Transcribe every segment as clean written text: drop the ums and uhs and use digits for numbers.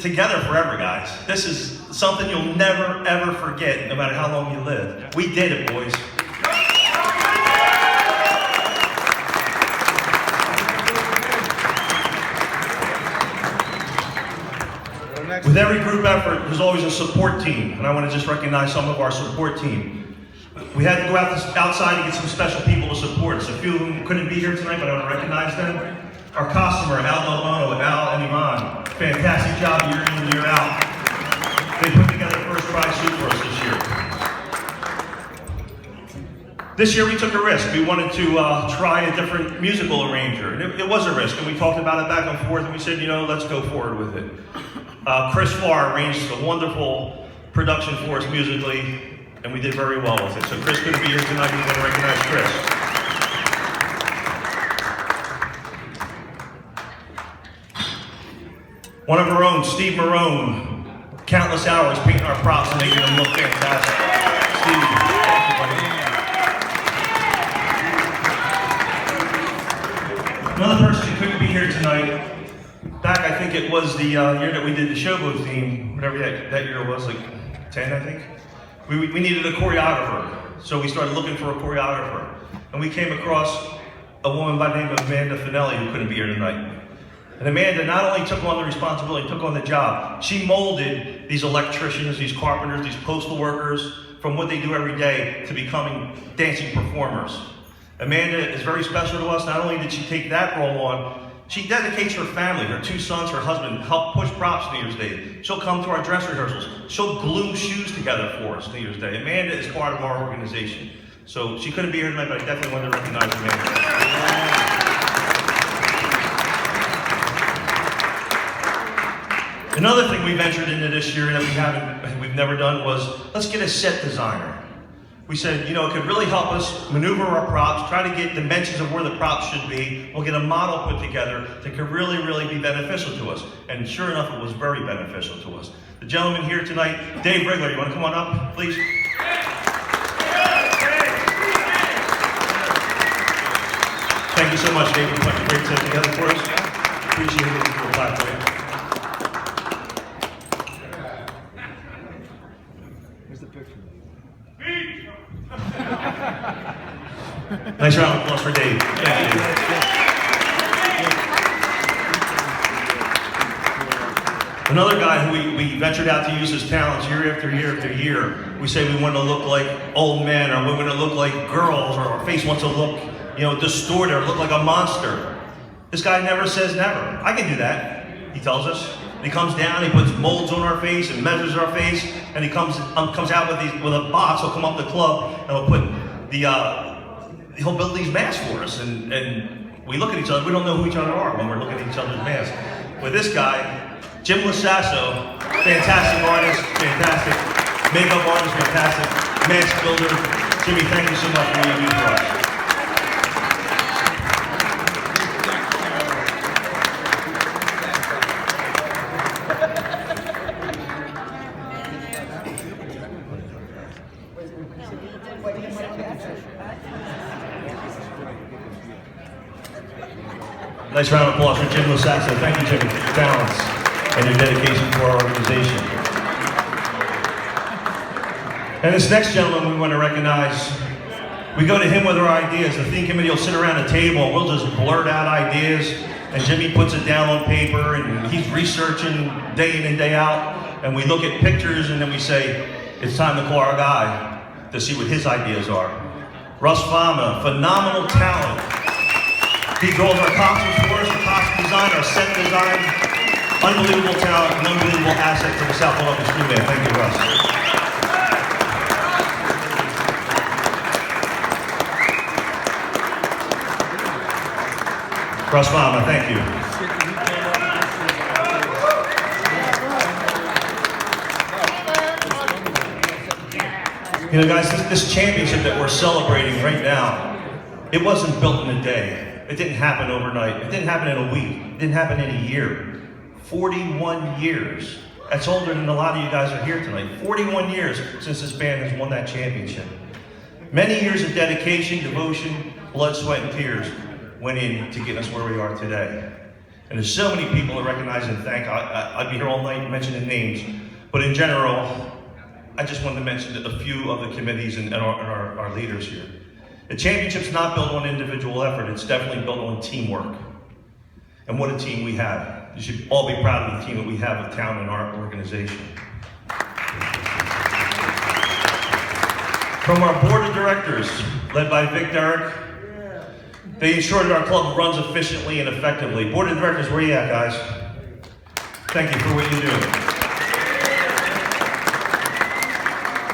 together forever, guys. This is something you'll never, ever forget, no matter how long you live. We did it, boys. With every group effort, there's always a support team, and I want to just recognize some of our support team. We had to go outside to get some special people to support us. A few of them couldn't be here tonight, but I want to recognize them. Our costumer, Al Delbono, and Al and Iman, fantastic job year in and year out. They put together first prize suit for us this year. This year we took a risk. We wanted to try a different musical arranger, and it was a risk, and we talked about it back and forth, and we said, you know, let's go forward with it. Chris Farr arranged a wonderful production for us musically, and we did very well with it. So Chris couldn't be here tonight. We want to recognize Chris. One of our own, Steve Marone, countless hours painting our props and making them look fantastic. Steve, thank you, buddy. Another person who couldn't be here tonight. Back, I think it was the year that we did the Showboat theme, whatever that year was, like 10, I think. We needed a choreographer, so we started looking for a choreographer. And we came across a woman by the name of Amanda Finelli who couldn't be here tonight. And Amanda not only took on the responsibility, took on the job, she molded these electricians, these carpenters, these postal workers from what they do every day to becoming dancing performers. Amanda is very special to us. Not only did she take that role on, she dedicates her family, her 2 sons, her husband, help push props New Year's Day. She'll come to our dress rehearsals. She'll glue shoes together for us New Year's Day. Amanda is part of our organization. So she couldn't be here tonight, but I definitely wanted to recognize Amanda. Another thing we ventured into this year that we've never done was, let's get a set designer. We said, you know, it could really help us maneuver our props, try to get dimensions of where the props should be. We'll get a model put together that could really, really be beneficial to us. And sure enough, it was very beneficial to us. The gentleman here tonight, Dave Rigler, you want to come on up, please? Thank you so much, Dave, for putting a great set together for us. Appreciate it. For a platform. Here's the picture. Nice round of applause for Dave. Thank you. Another guy who we ventured out to use his talents year after year after year. We say we want to look like old men, or we want to look like girls, or our face wants to look, you know, distorted, or look like a monster. This guy never says never. I can do that, he tells us. He comes down, he puts molds on our face and measures our face, and he comes out with a box. He'll come up to the club and he'll put he'll build these masks for us, and we look at each other. We don't know who each other are when we're looking at each other's masks. With this guy, Jim Lasasso, fantastic artist, fantastic makeup artist, fantastic mask builder. Jimmy, thank you so much for what you do for us. Nice round of applause for Jim Lasasso. Thank you, Jimmy, for your talents and your dedication to our organization. And this next gentleman we want to recognize, we go to him with our ideas. The theme committee will sit around a table and we'll just blurt out ideas, and Jimmy puts it down on paper, and he's researching day in and day out, and we look at pictures and then we say, it's time to call our guy to see what his ideas are. Russ Fama, phenomenal talent. He draws our costumes for us, our costume design, our set design. Unbelievable talent, an unbelievable asset to the South Phila String Band. Thank you, Russ. Russ Fama, thank you. You know, guys, this championship that we're celebrating right now, it wasn't built in a day. It didn't happen overnight. It didn't happen in a week. It didn't happen in a year. 41 years. That's older than a lot of you guys are here tonight. 41 years since this band has won that championship. Many years of dedication, devotion, blood, sweat, and tears went in to get us where we are today. And there's so many people to recognize and thank. I'd be here all night mentioning names. But in general, I just wanted to mention a few of the committees and our leaders here. The championship's not built on individual effort, it's definitely built on teamwork. And what a team we have. You should all be proud of the team that we have of town and our organization. From our board of directors, led by Vic Derrick, they ensure that our club runs efficiently and effectively. Board of directors, where you at, guys? Thank you for what you do.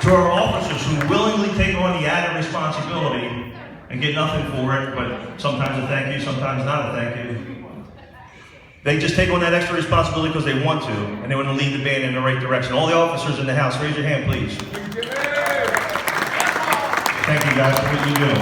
To our officers who willingly take on the added responsibility and get nothing for it, but sometimes a thank you, sometimes not a thank you. They just take on that extra responsibility because they want to, and they want to lead the band in the right direction. All the officers in the house, raise your hand, please. Thank you guys for what you do.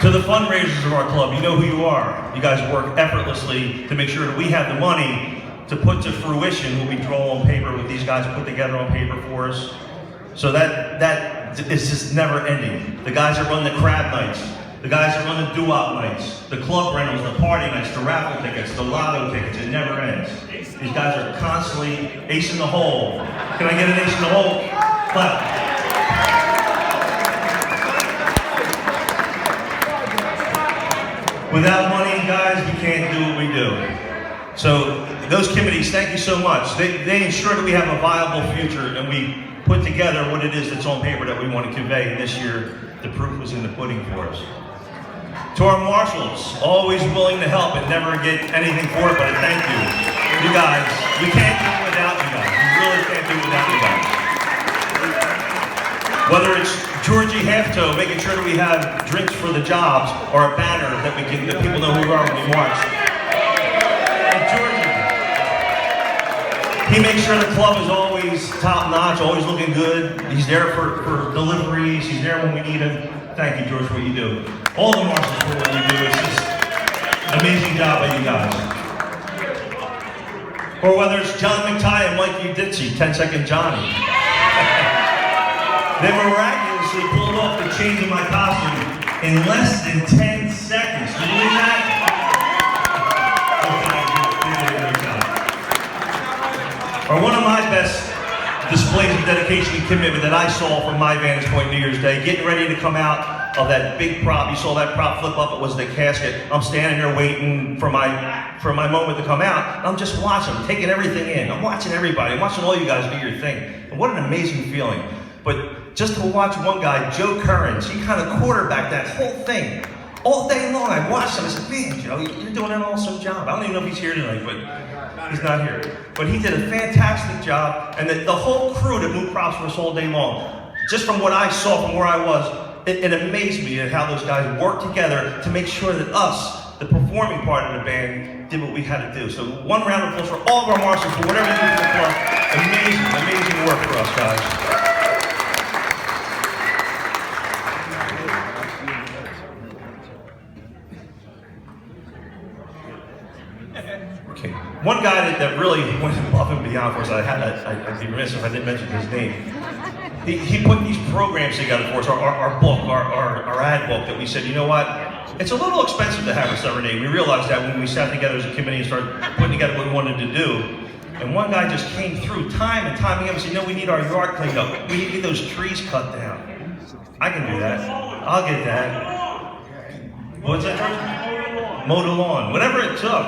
To the fundraisers of our club, you know who you are. You guys work effortlessly to make sure that we have the money to put to fruition what we draw on paper, what these guys put together on paper for us. So that is just never ending. The guys that run the crab nights, the guys that run the doo-wop nights, the club rentals, the party nights, the raffle tickets, the lotto tickets, it never ends. These guys are constantly ace in the hole. Can I get an ace in the hole? Clap. Without money, guys, we can't do what we do. So those committees, thank you so much. They ensure that we have a viable future and we put together what it is that's on paper that we want to convey. And this year, the proof was in the pudding for us. To our marshals, always willing to help and never get anything for it, but a thank you. You guys, we can't do it without you guys. We really can't do it without you guys. Whether it's Georgie Halftoe, making sure that we have drinks for the jobs, or a banner that people know who we are when we march. And Georgie, he makes sure the club is always top notch, always looking good. He's there for deliveries, he's there when we need him. Thank you, George, for what you do. All the marshals for what you do. It's just an amazing job by you guys. Or whether it's John McTye and Mikey Ditzy, 10-Second Johnny. They miraculously pulled off the change in my costume in less than 10 seconds. Did you believe that? Or one of my best displays of dedication and commitment that I saw from my vantage point New Year's Day, getting ready to come out of that big prop. You saw that prop flip up, it was the casket. I'm standing there waiting for my moment to come out. I'm just watching, I'm taking everything in. I'm watching everybody, I'm watching all you guys do your thing. And what an amazing feeling. But just to watch one guy, Joe Currens, he kind of quarterbacked that whole thing. All day long, I watched him, I said, man, Joe, you're doing an awesome job. I don't even know if he's here tonight, but he's not here. But he did a fantastic job, and the whole crew that moved props for us all day long, just from what I saw from where I was, it amazed me at how those guys worked together to make sure that us, the performing part of the band, did what we had to do. So one round of applause for all of our marshals for whatever you do for the club. Amazing, amazing work for us, guys. Okay. One guy that really went above and beyond for us, I'd be remiss if I didn't mention his name. He put these programs together for us, our book, our ad book, that we said, you know what, it's a little expensive to have a serenade. We realized that when we sat together as a committee and started putting together what we wanted to do. And one guy just came through time and time again and said, we need our yard cleaned up. We need to get those trees cut down. I can do that. I'll get that. What's that, George? Mow the lawn, whatever it took.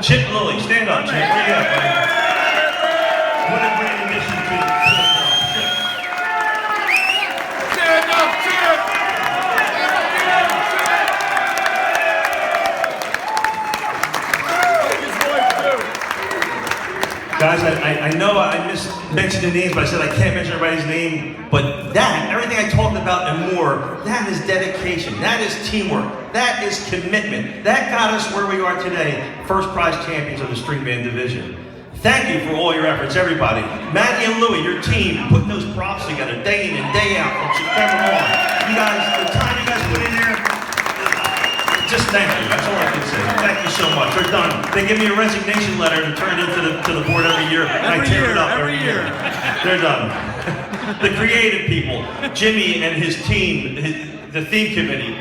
Chip Lilly, stand up, Chip. Where you at, buddy? What a great addition to the club. Chip. Stand up, Chip! Guys, I know I mentioned the names, but I said I can't mention everybody's name. But that, everything I talked about and more, that is dedication, that is teamwork, that is commitment. That got us where we are today, first prize champions of the string band division. Thank you for all your efforts, everybody. Matty and Louie, your team, putting those props together day in and day out from September on. You guys, the time you guys put in there, just thank you. That's all I can say. Thank you so much. They're done. They give me a resignation letter and turn it into the board every year, and I tear it up every year. They're done. The creative people, Jimmy and his team, the theme committee.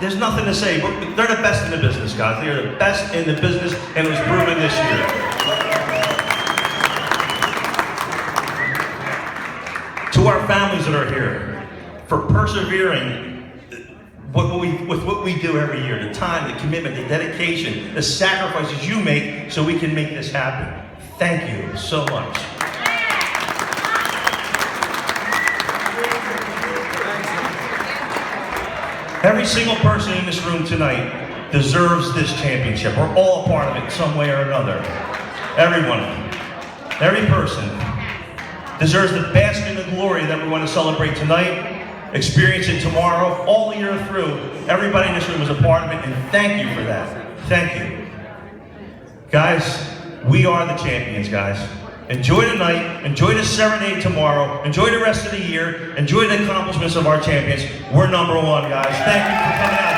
there's nothing to say. They're the best in the business, guys. They are the best in the business, and it was proven this year. To our families that are here, for persevering with what we do every year, the time, the commitment, the dedication, the sacrifices you make so we can make this happen. Thank you so much. Every single person in this room tonight deserves this championship. We're all a part of it some way or another. Everyone, every person deserves the bask in the glory that we want to celebrate tonight, experience it tomorrow, all year through. Everybody in this room is a part of it, and thank you for that. Thank you. Guys, we are the champions, guys. Enjoy tonight, enjoy the serenade tomorrow, enjoy the rest of the year, enjoy the accomplishments of our champions. We're number one, guys. Thank you for coming out.